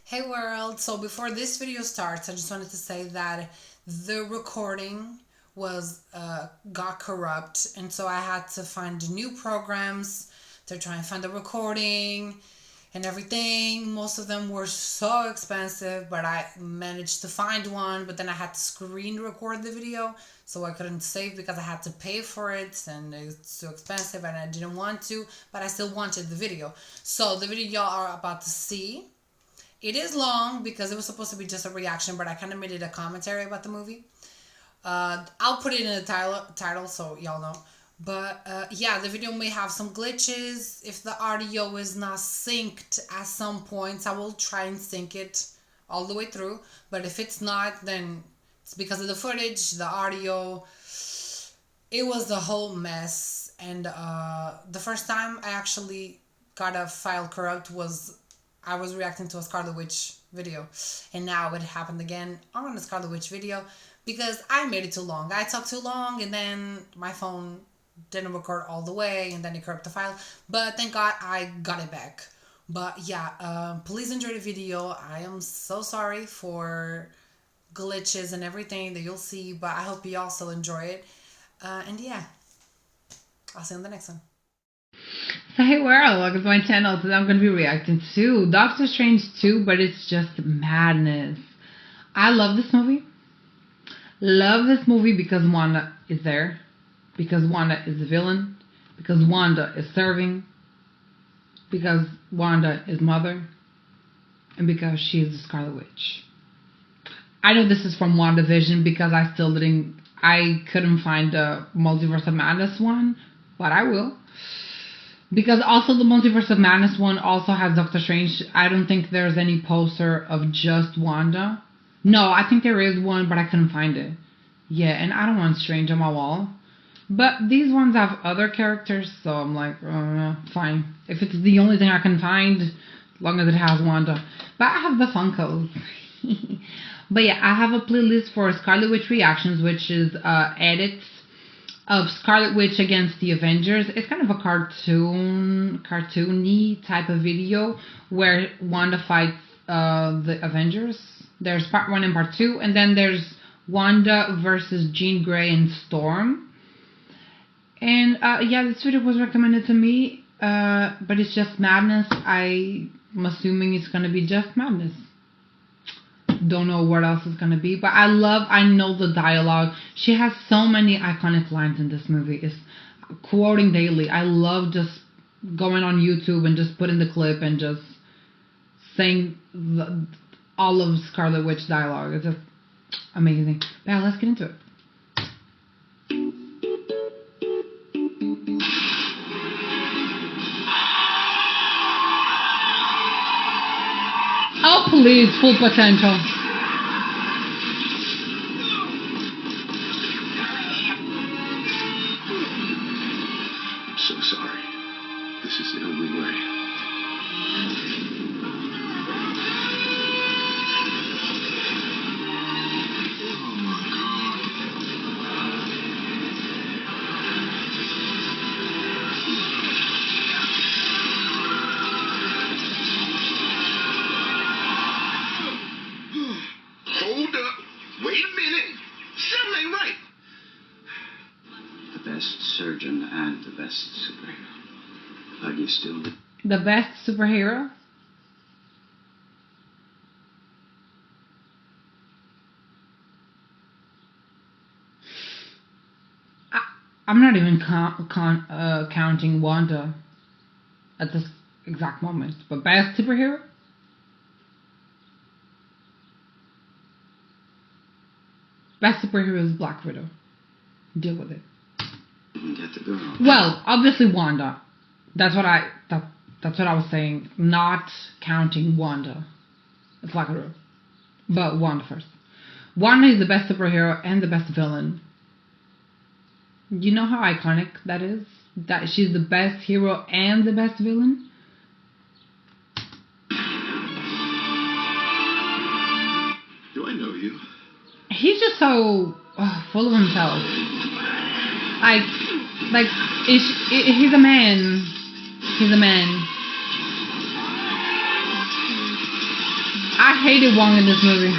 Hey world, so before this video starts, I just wanted to say that the recording was got corrupt, and so I had to find new programs to try and find the recording and everything. Most of them were so expensive, but I managed to find one, but then I had to screen record the video, so I couldn't save because I had to pay for it and it's too expensive and I didn't want to, but I still wanted the video. So the video y'all are about to see, it is long because it was supposed to be just a reaction, but I kind of made it a commentary about the movie. I'll put it in the title so y'all know. But yeah, the video may have some glitches. If the audio is not synced at some points, I will try and sync it all the way through. But if it's not, then it's because of the footage, the audio. It was a whole mess. And the first time I actually got a file corrupt was I was reacting to a Scarlet Witch video, and now it happened again on a Scarlet Witch video because I made it too long. I talked too long, and then my phone didn't record all the way, and then it corrupted the file. But thank God I got it back. But yeah, please enjoy the video. I am so sorry for glitches and everything that you'll see, but I hope you also enjoy it. And yeah, I'll see you on the next one. So hey world, welcome to my channel. Today I'm going to be reacting to Doctor Strange 2, but it's just madness. I love this movie. Love this movie because Wanda is there. Because Wanda is the villain. Because Wanda is serving. Because Wanda is mother. And because she is the Scarlet Witch. I know this is from WandaVision because I couldn't find the Multiverse of Madness one, but I will. Because also the Multiverse of Madness one also has Doctor Strange. I don't think there's any poster of just Wanda. No, I think there is one, but I couldn't find it. Yeah, and I don't want Strange on my wall. But these ones have other characters, so I'm like, fine. If it's the only thing I can find, as long as it has Wanda. But I have the Funkos. But yeah, I have a playlist for Scarlet Witch reactions, which is edits of Scarlet Witch against the Avengers. It's kind of a cartoony type of video where Wanda fights the Avengers. There's part 1 and part 2, and then there's Wanda versus Jean Grey and Storm. And yeah, this video was recommended to me, but it's just madness. I'm assuming it's gonna be just madness. Don't know what else is gonna be, but I know the dialogue. She has so many iconic lines in this movie. It's quoting daily. I love just going on YouTube and just putting the clip and just saying all of Scarlet Witch dialogue. It's just amazing. Yeah, let's get into it. Oh please, full potential. So sorry. This is the only way. Oh my God. Hold up. Wait a minute. Something ain't right. The best surgeon and the best superhero. But you still... The best superhero? I'm not even counting Wanda at this exact moment. But best superhero? Best superhero is Black Widow. Deal with it. Get the girl. Well, obviously Wanda. That's what I was saying. Not counting Wanda. It's Black Widow. But Wanda first. Wanda is the best superhero and the best villain. You know how iconic that is? That she's the best hero and the best villain? Do I know you? He's just so full of himself. Like he's a man. He's a man. hated Wong in this movie.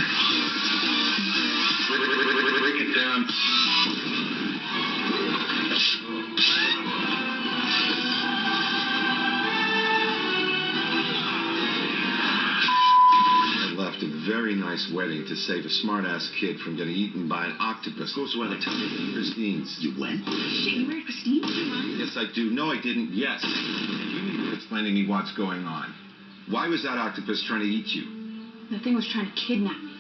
Break it down. I left a very nice wedding to save a smart-ass kid from getting eaten by an octopus. Goes well, tell me, Christine's. You went? Shit, you married Christine? Yes, I do. No, I didn't. Yes. You need to explain to me what's going on. Why was that octopus trying to eat you? The thing was trying to kidnap me.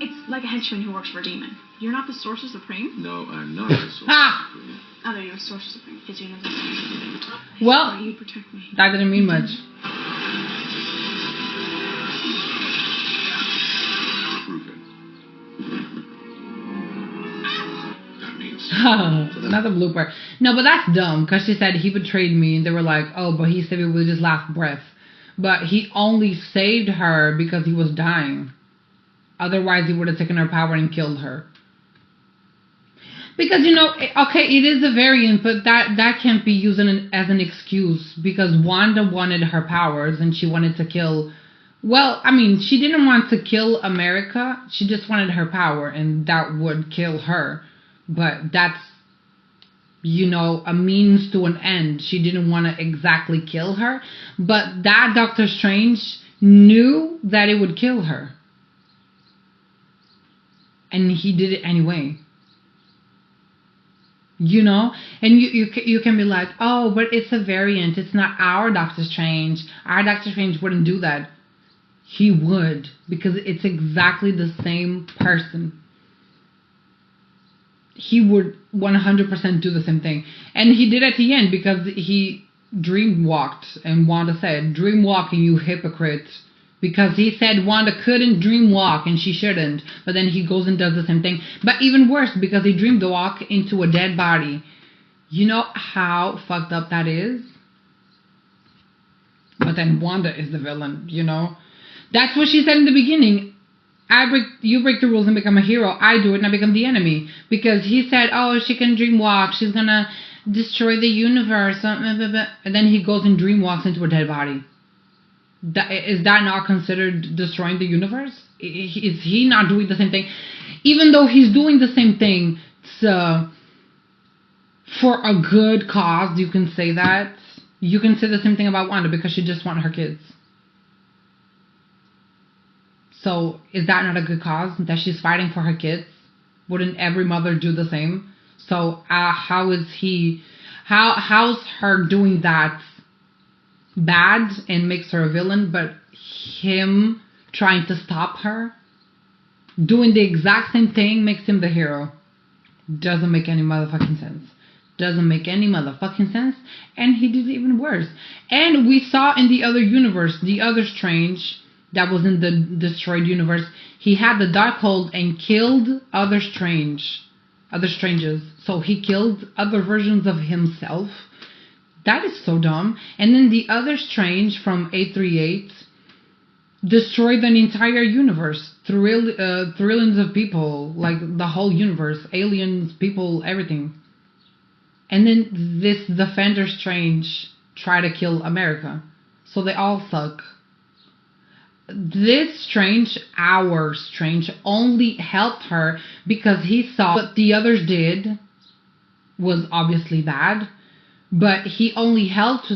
It's like a henchman who works for a demon. You're not the Sorcerer Supreme? No, I'm not. The Sorcerer Ah! Supreme. Oh, no, you're a Sorcerer Supreme. Because you know this. Well, You protect me. that didn't mean much. Proven. That means. Another blooper. No, but that's dumb, because she said he betrayed me, and they were like, oh, but he saved me with his last breath. But he only saved her because he was dying. Otherwise, he would have taken her power and killed her. Because, you know, okay, it is a variant, but that can't be used as an excuse, because Wanda wanted her powers and she wanted to kill... Well, I mean, she didn't want to kill America. She just wanted her power, and that would kill her. But that's, you know, a means to an end. She didn't want to exactly kill her. But that Doctor Strange knew that it would kill her. And he did it anyway. You know? And you can be like, oh, but it's a variant. It's not our Doctor Strange. Our Doctor Strange wouldn't do that. He would. Because it's exactly the same person. He would 100% do the same thing. And he did at the end because he dream walked. And Wanda said, dream walking, you hypocrite. Because he said Wanda couldn't dream walk and she shouldn't. But then he goes and does the same thing. But even worse, because he dreamed walk into a dead body. You know how fucked up that is? But then Wanda is the villain, you know? That's what she said in the beginning. You break the rules and become a hero. I do it and I become the enemy. Because he said, oh, she can dream walk. She's gonna destroy the universe. And then he goes and dream walks into a dead body. Is that not considered destroying the universe? Is he not doing the same thing? Even though he's doing the same thing for a good cause, you can say that. You can say the same thing about Wanda because she just wants her kids. So is that not a good cause? That she's fighting for her kids? Wouldn't every mother do the same? So how's her doing that bad and makes her a villain, but him trying to stop her doing the exact same thing makes him the hero? Doesn't make any motherfucking sense. Doesn't make any motherfucking sense. And he did even worse. And we saw in the other universe, the other Strange that was in the destroyed universe, he had the Darkhold and killed other Stranges. So he killed other versions of himself. That is so dumb. And then the other Strange from 838 destroyed an entire universe. Trillions of people. Like the whole universe. Aliens, people, everything. And then this Defender Strange tried to kill America. So they all suck. This Strange, our Strange, only helped her because he saw what the others did was obviously bad. But he only helped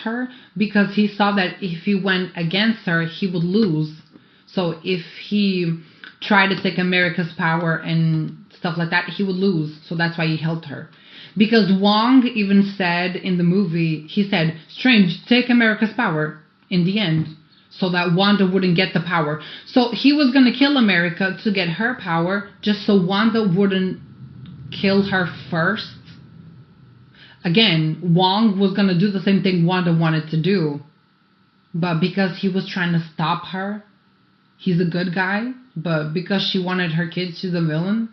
her because he saw that if he went against her, he would lose. So if he tried to take America's power and stuff like that, he would lose. So that's why he helped her. Because Wong even said in the movie, he said, Strange, take America's power in the end. So that Wanda wouldn't get the power. So he was going to kill America to get her power just so Wanda wouldn't kill her first. Again, Wong was going to do the same thing Wanda wanted to do. But because he was trying to stop her, he's a good guy. But because she wanted her kids, she's a villain.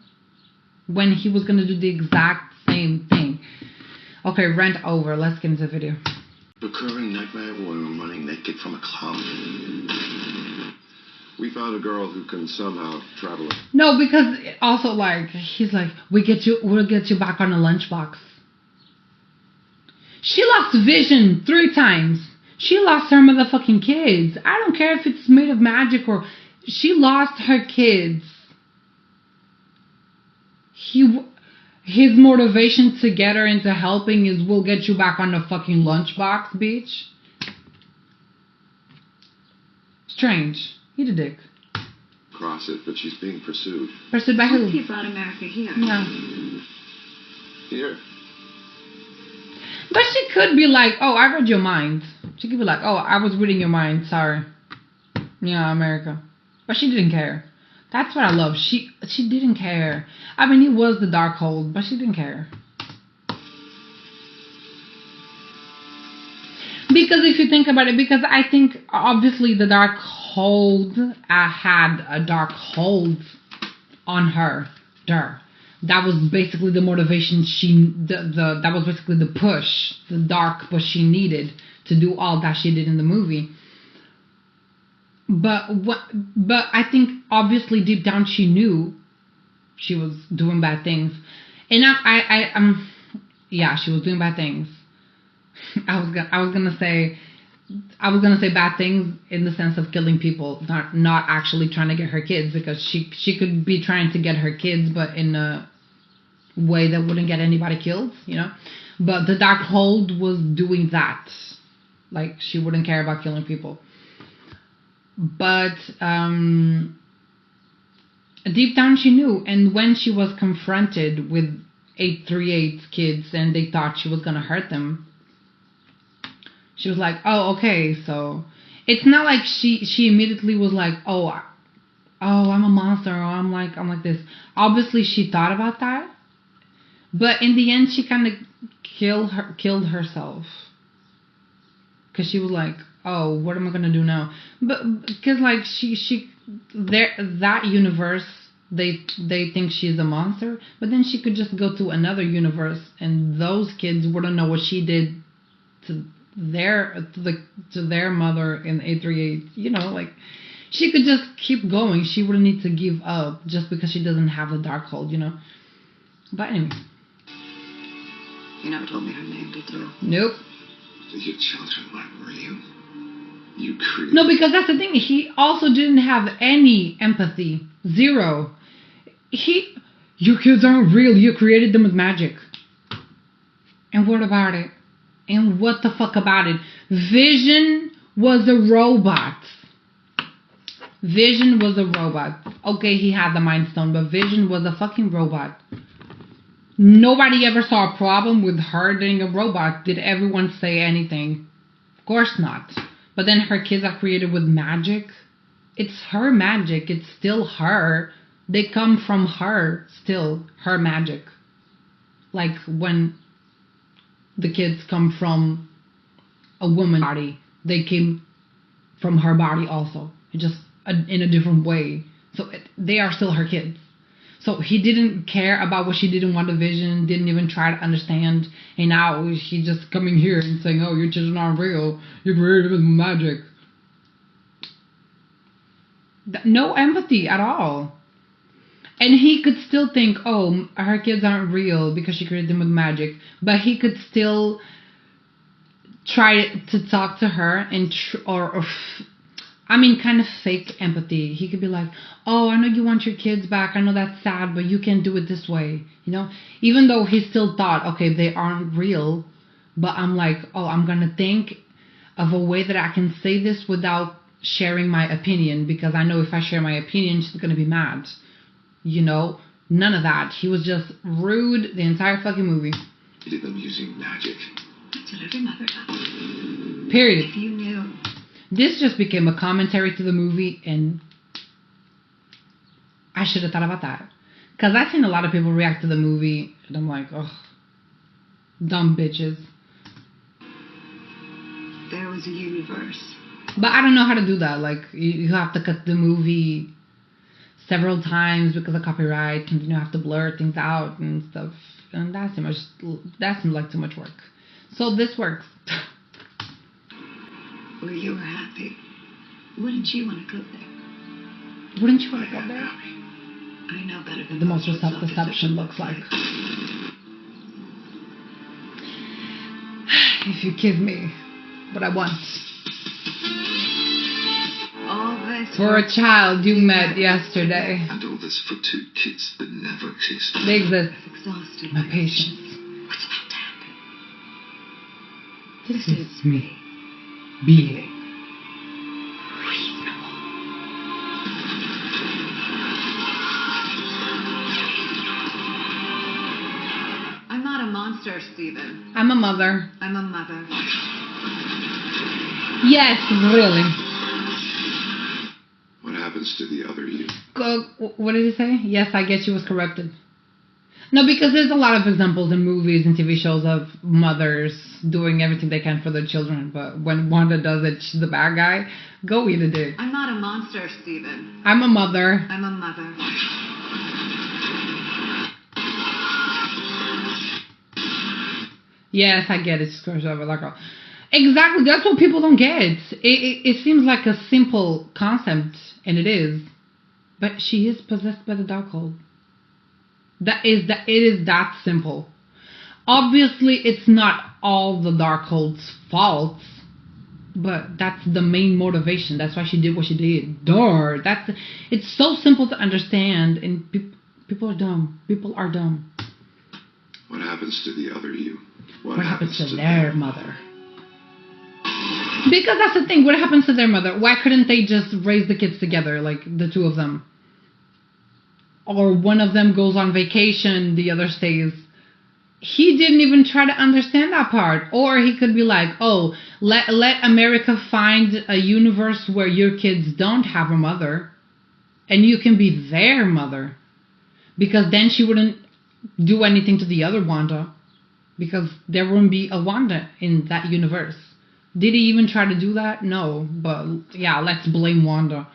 When he was going to do the exact same thing. Okay, rant over. Let's get into the video. Recurring nightmare woman running naked from a club. We found a girl who can somehow travel. No, because also like he's like, we'll get you back on a lunchbox. She lost vision 3 times. She lost her motherfucking kids. I don't care if it's made of magic or... She lost her kids. His motivation to get her into helping is, we'll get you back on the fucking lunchbox, bitch. Strange. He the dick. Cross it, but she's being pursued. Pursued by who? He brought America here. Yeah. Here. But she could be like, oh, I read your mind. She could be like, oh, I was reading your mind. Sorry. Yeah, America. But she didn't care. That's what I love. She didn't care. I mean, it was the Darkhold, but she didn't care. Because if you think about it, because I think obviously the Darkhold had a Darkhold on her. That was basically the motivation that was basically the push, the dark push she needed to do all that she did in the movie. But I think obviously deep down she knew she was doing bad things, and yeah, she was doing bad things. I was gonna say bad things in the sense of killing people, not actually trying to get her kids, because she could be trying to get her kids, but in a way that wouldn't get anybody killed, you know. But the Darkhold was doing that, like she wouldn't care about killing people. But deep down she knew, and when she was confronted with 838's kids and they thought she was gonna hurt them, she was like, oh, okay. So it's not like she immediately was like, oh, I'm a monster, or I'm like this. Obviously she thought about that, but in the end she kind of killed herself, because she was like, oh, what am I gonna do now? But because like that universe, they think she's a monster, but then she could just go to another universe and those kids wouldn't know what she did to their mother in 838. You know, like she could just keep going. She wouldn't need to give up just because she doesn't have the Darkhold, you know. But anyway. You never told me her name, did you? Nope. Your children weren't real. You created... No, because that's the thing. He also didn't have any empathy. Zero. Your kids aren't real. You created them with magic. And what about it? And what the fuck about it? Vision was a robot. Vision was a robot. Okay, he had the Mind Stone, but Vision was a fucking robot. Nobody ever saw a problem with her being a robot. Did everyone say anything? Of course not. But then her kids are created with magic. It's her magic. It's still her. They come from her still. Her magic. Like when the kids come from a woman's body, they came from her body also. Just in a different way. So they are still her kids. So he didn't care about what she did in WandaVision, didn't even try to understand. And now he's just coming here and saying, oh, your children aren't real. You're created with magic. No empathy at all. And he could still think, oh, her kids aren't real because she created them with magic. But he could still try to talk to her and kind of fake empathy. He could be like, oh, I know you want your kids back. I know that's sad, but you can't do it this way. You know, even though he still thought, okay, they aren't real. But I'm like, oh, I'm going to think of a way that I can say this without sharing my opinion. Because I know if I share my opinion, she's going to be mad. You know, none of that. He was just rude the entire fucking movie. You did them using magic. That's what every mother does. Period. If you knew. This just became a commentary to the movie, and I should have thought about that. Because I've seen a lot of people react to the movie, and I'm like, ugh, dumb bitches. There was a universe. But I don't know how to do that. Like, you have to cut the movie several times because of copyright, and you have to blur things out and stuff. And that seemed like too much work. So this works. Well, you were happy. Wouldn't you want to go there? Wouldn't you want to go there? I know better than The most what self-deception looks like. If you give me what I want. All this For a child you met yesterday. And all this for two kids that never kissed. They exist. exhausted. My patience. What's about to happen? This is me being reasonable. I'm not a monster, Stephen. I'm a mother. I'm a mother. Yes, really. What happens to the other you? What did he say? Yes, I guess she was corrupted. No, because there's a lot of examples in movies and TV shows of mothers doing everything they can for their children. But when Wanda does it, she's the bad guy. Go eat a dick. I'm not a monster, Stephen. I'm a mother. I'm a mother. Yes, I get it. She screws over like a... Exactly. That's what people don't get. It seems like a simple concept, and it is. But she is possessed by the Darkhold. It is that simple. Obviously, it's not all the Darkhold's fault, but that's the main motivation. That's why she did what she did. It's so simple to understand, and people are dumb. People are dumb. What happens to the other you? What happens to their mother? Because that's the thing. What happens to their mother? Why couldn't they just raise the kids together, like the two of them? Or one of them goes on vacation, the other stays. He didn't even try to understand that part. Or he could be like, oh, let America find a universe where your kids don't have a mother. And you can be their mother. Because then she wouldn't do anything to the other Wanda. Because there wouldn't be a Wanda in that universe. Did he even try to do that? No. But yeah, let's blame Wanda.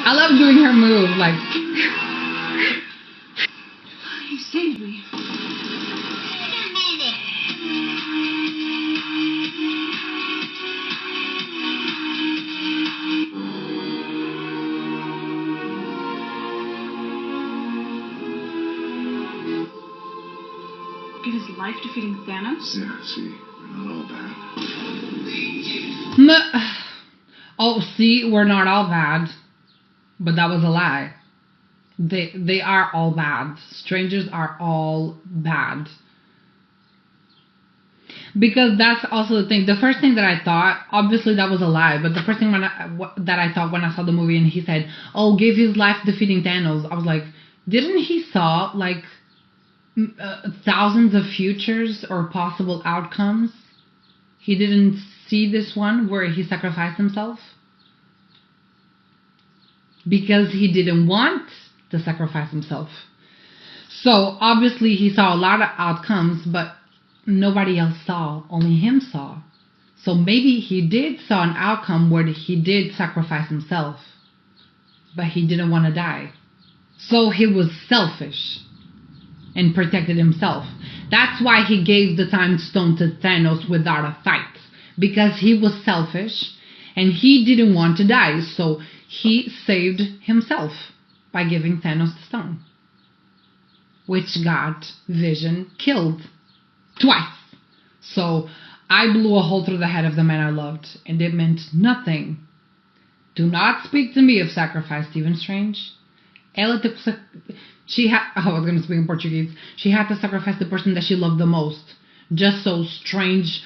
I love doing her move, like... You saved me. Give his life defeating Thanos? Yeah, see, we're not all bad. Oh, see, we're not all bad. But that was a lie. They are all bad. Strangers are all bad. Because that's also the thing. The first thing that I thought, obviously that was a lie, but the first thing that I thought when I saw the movie and he said, oh, give his life defeating Thanos, I was like, didn't he saw like thousands of futures or possible outcomes? He didn't see this one where he sacrificed himself? Because he didn't want to sacrifice himself. So obviously he saw a lot of outcomes, but nobody else saw. Only him saw. So maybe he did saw an outcome where he did sacrifice himself, but he didn't want to die. So he was selfish and protected himself. That's why he gave the Time Stone to Thanos without a fight. Because he was selfish and he didn't want to die. So he saved himself by giving Thanos the stone, which got Vision killed twice. So I blew a hole through the head of the man I loved, and it meant nothing. Do not speak to me of sacrifice, Stephen Strange. I was going to speak in Portuguese. She had to sacrifice the person that she loved the most, just so Strange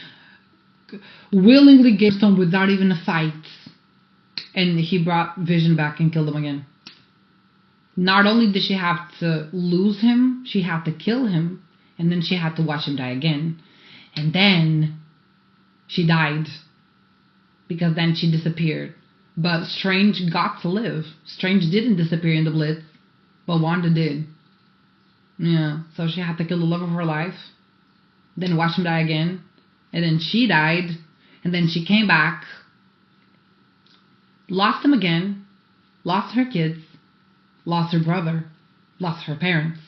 willingly gave stone without even a fight. And he brought Vision back and killed him again. Not only did she have to lose him, she had to kill him. And then she had to watch him die again. And then she died. Because then she disappeared. But Strange got to live. Strange didn't disappear in the Blitz. But Wanda did. Yeah. So she had to kill the love of her life. Then watch him die again. And then she died. And then she came back. Lost him again, lost her kids, lost her brother, lost her parents,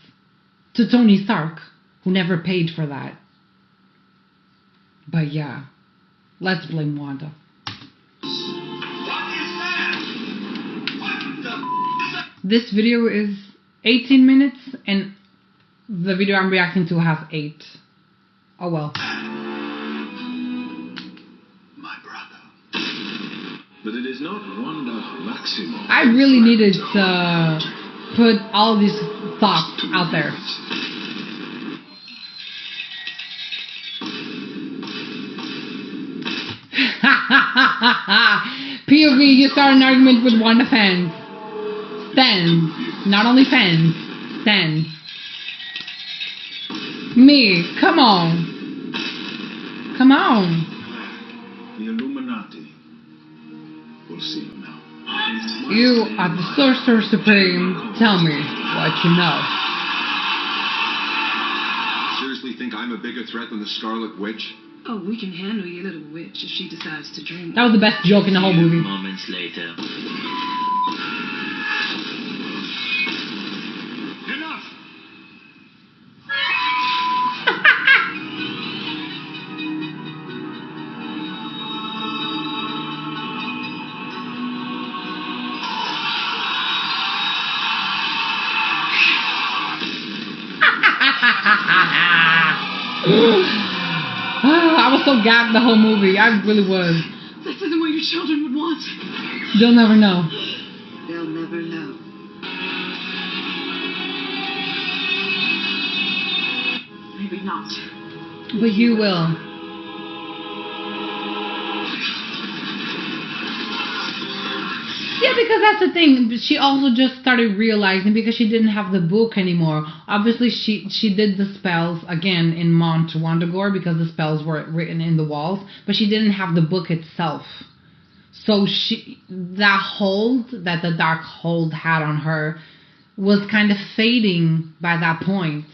to Tony Stark, who never paid for that. But yeah, let's blame Wanda. This video is 18 minutes, and the video I'm reacting to has 8. Oh well. My brother. But it is not Wanda Maximoff. I really needed to put all these thoughts out there. POV, you start an argument with Wanda fans. Stands. Not only fans. Stands. Me. Come on. Come on. The Illuminati. We'll see you now. You are the Sorcerer Supreme. Tell me what you know. Seriously think I'm a bigger threat than the Scarlet Witch? Oh, we can handle your little witch if she decides to dream. That was the best joke in the whole movie. Moments later. Enough! I was so gagged the whole movie. I really was. This isn't what your children would want. They'll never know. They'll never know. Maybe not. But you will. Yeah, because that's the thing. She also just started realizing, because she didn't have the book anymore. Obviously, she did the spells again in Mount Wandagore because the spells were written in the walls, but she didn't have the book itself. So that hold that the dark hold had on her was kind of fading by that point.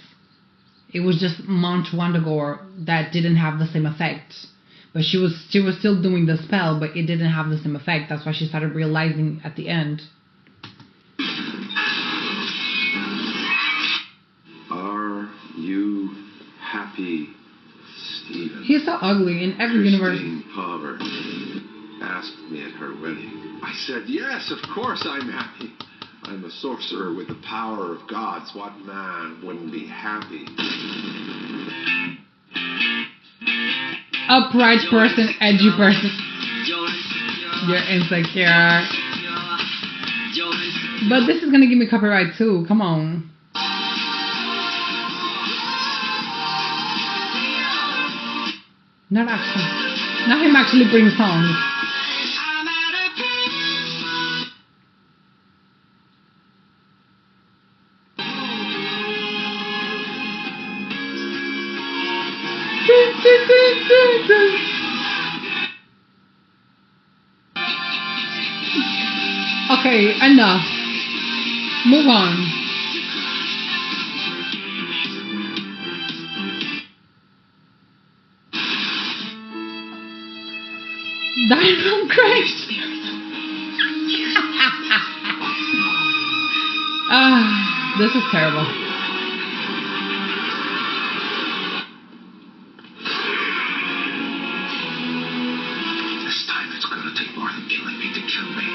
It was just Mount Wandagore that didn't have the same effect. But she was still doing the spell, but it didn't have the same effect. That's why she started realizing at the end. Are you happy, Stephen? He's so ugly in every universe. Christine Palmer asked me at her wedding. I said, yes, of course I'm happy. I'm a sorcerer with the power of gods. What man wouldn't be happy? Upright person, edgy person. You're insecure. But this is gonna give me copyright too. Come on. Not actually. Not him actually putting songs. Okay, enough. Move on. Dying from Christ. This is terrible. This time it's gonna take more than killing me to kill me.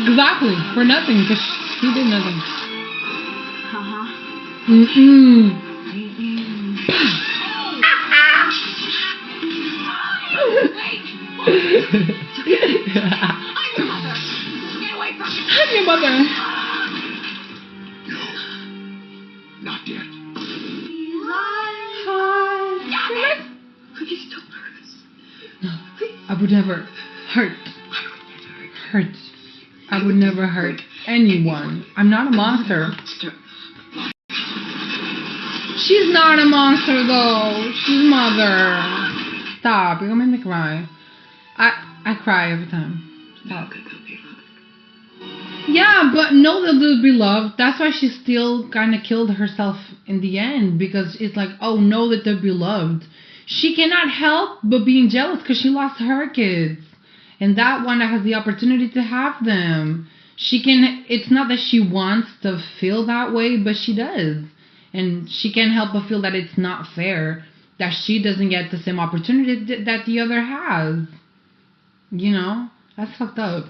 Exactly. For nothing, because he did nothing. Uh-huh. Mm-mm. I'm your mother. No. Not yet. Please don't hurt us. No, I would never hurt. I would never hurt anyone. I'm not a monster. She's not a monster though. She's mother. Stop. You're gonna make me cry. I cry every time. Stop. Yeah, but know that they'll be loved. That's why she still kind of killed herself in the end, because it's like, oh, know that they'll be loved. She cannot help but being jealous because she lost her kids. And that one that has the opportunity to have them. It's not that she wants to feel that way, but she does. And she can't help but feel that it's not fair that she doesn't get the same opportunity that the other has. You know, that's fucked up.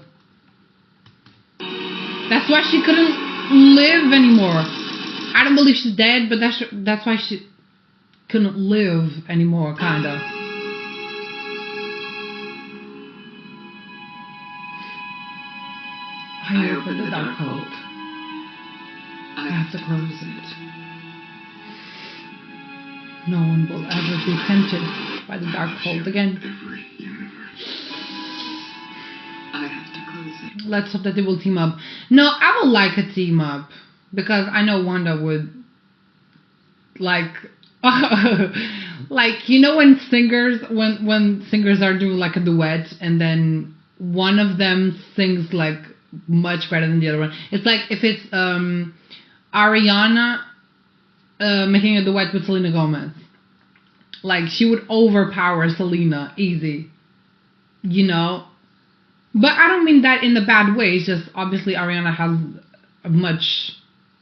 That's why she couldn't live anymore. I don't believe she's dead, but that's why she couldn't live anymore, kinda. I opened the dark hole. I have to close it. No one will ever be tempted by the dark hole again. Every universe. I have to close it. Let's hope that they will team up. No, I would like a team up. Because I know Wanda would like like, you know, when singers are doing like a duet and then one of them sings like much better than the other one. It's like if it's Ariana making a duet with Selena Gomez. Like, she would overpower Selena easy. You know? But I don't mean that in a bad way. It's just obviously Ariana has a much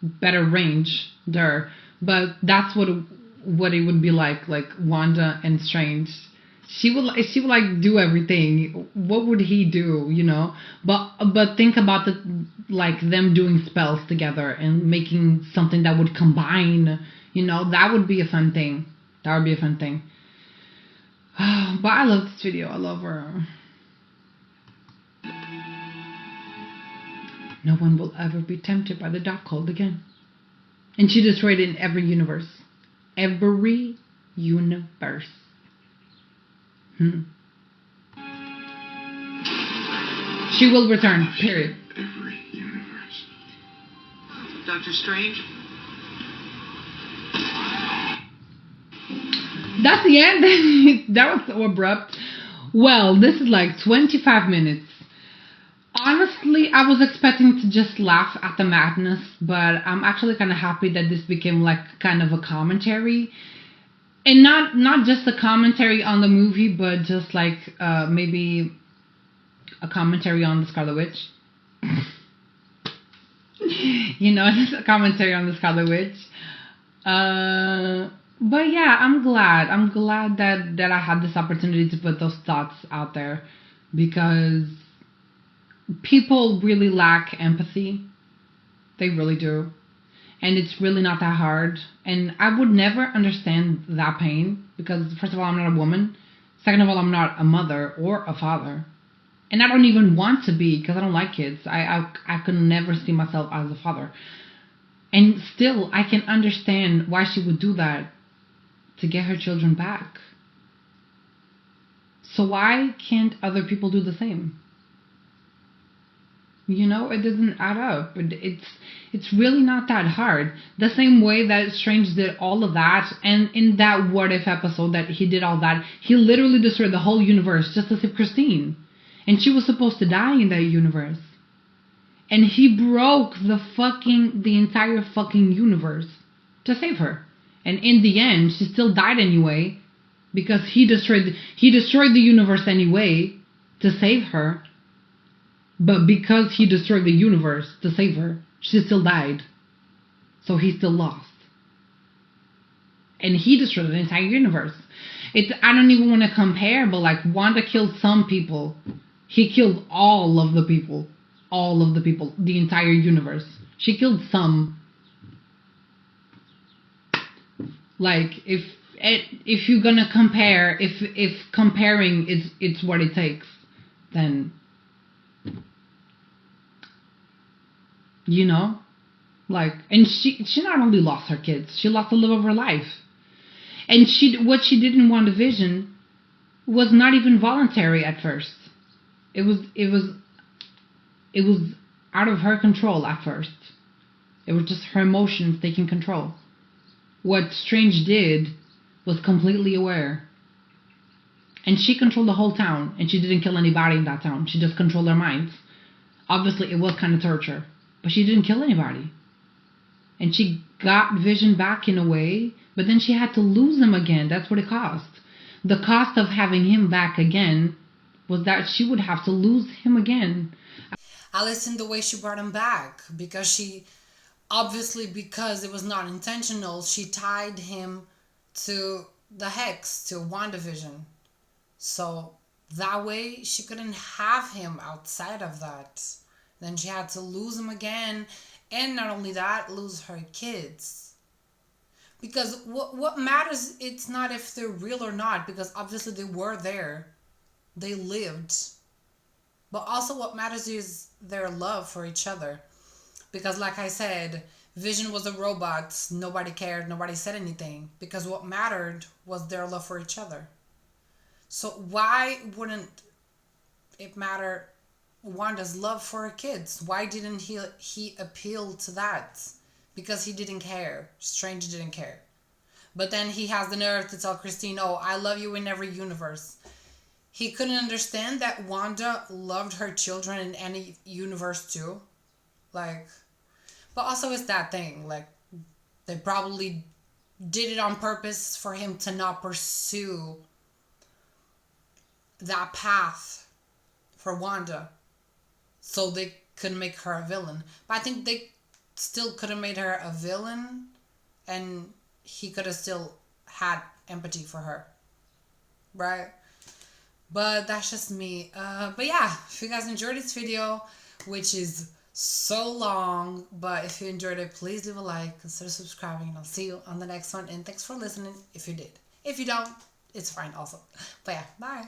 better range there. But that's what it would be like Wanda and Strange. She would like do everything. What would he do, you know? But think about like them doing spells together and making something that would combine, you know, that would be a fun thing. That would be a fun thing. But I love this video. I love her. No one will ever be tempted by the dark cold again. And she destroyed it in every universe. Every universe. She will return, period. Every universe. Doctor Strange? That's the end. That was so abrupt. Well, this is like 25 minutes. Honestly, I was expecting to just laugh at the madness, but I'm actually kind of happy that this became like kind of a commentary. And not just a commentary on the movie, but just like maybe a commentary on the Scarlet Witch. You know, just a commentary on the Scarlet Witch. But yeah, I'm glad that I had this opportunity to put those thoughts out there, because people really lack empathy. They really do. And it's really not that hard. And I would never understand that pain, because first of all, I'm not a woman. Second of all, I'm not a mother or a father. And I don't even want to be, because I don't like kids. I could never see myself as a father. And still, I can understand why she would do that, to get her children back. So why can't other people do the same? You know, it doesn't add up. It's really not that hard. The same way that Strange did all of that, and in that What If episode that he did all that, he literally destroyed the whole universe just to save Christine. And she was supposed to die in that universe. And he broke the entire fucking universe to save her. And in the end, she still died anyway, because he destroyed the universe anyway to save her. But because he destroyed the universe to save her, she still died. So he still lost. And he destroyed the entire universe. I don't even want to compare, but like Wanda killed some people. He killed all of the people. All of the people. The entire universe. She killed some. Like, if you're gonna compare, if comparing it's what it takes, then, you know, like, and she not only lost her kids, she lost the love of her life. And what she did in WandaVision was not even voluntary at first. It was out of her control at first. It was just her emotions taking control. What Strange did was completely aware. And she controlled the whole town, and she didn't kill anybody in that town. She just controlled their minds. Obviously, it was kind of torture, but she didn't kill anybody. And she got Vision back in a way, but then she had to lose him again. That's what it cost. The cost of having him back again was that she would have to lose him again. I listened the way she brought him back, because because it was not intentional, she tied him to the hex to WandaVision. So that way she couldn't have him outside of that. Then she had to lose him again. And not only that, lose her kids. Because what matters, it's not if they're real or not. Because obviously they were there. They lived. But also what matters is their love for each other. Because like I said, Vision was a robot. Nobody cared. Nobody said anything. Because what mattered was their love for each other. So why wouldn't it matter Wanda's love for her kids? Why didn't he appeal to that? Because he didn't care. Strange didn't care. But then he has the nerve to tell Christine, oh, I love you in every universe. He couldn't understand that Wanda loved her children in any universe too. Like, but also it's that thing. Like, they probably did it on purpose for him to not pursue that path for Wanda. So they could make her a villain. But I think they still could have made her a villain. And he could have still had empathy for her. Right? But that's just me. But yeah, if you guys enjoyed this video, which is so long, but if you enjoyed it, please leave a like, consider subscribing, and I'll see you on the next one. And thanks for listening if you did. If you don't, it's fine also. But yeah, bye.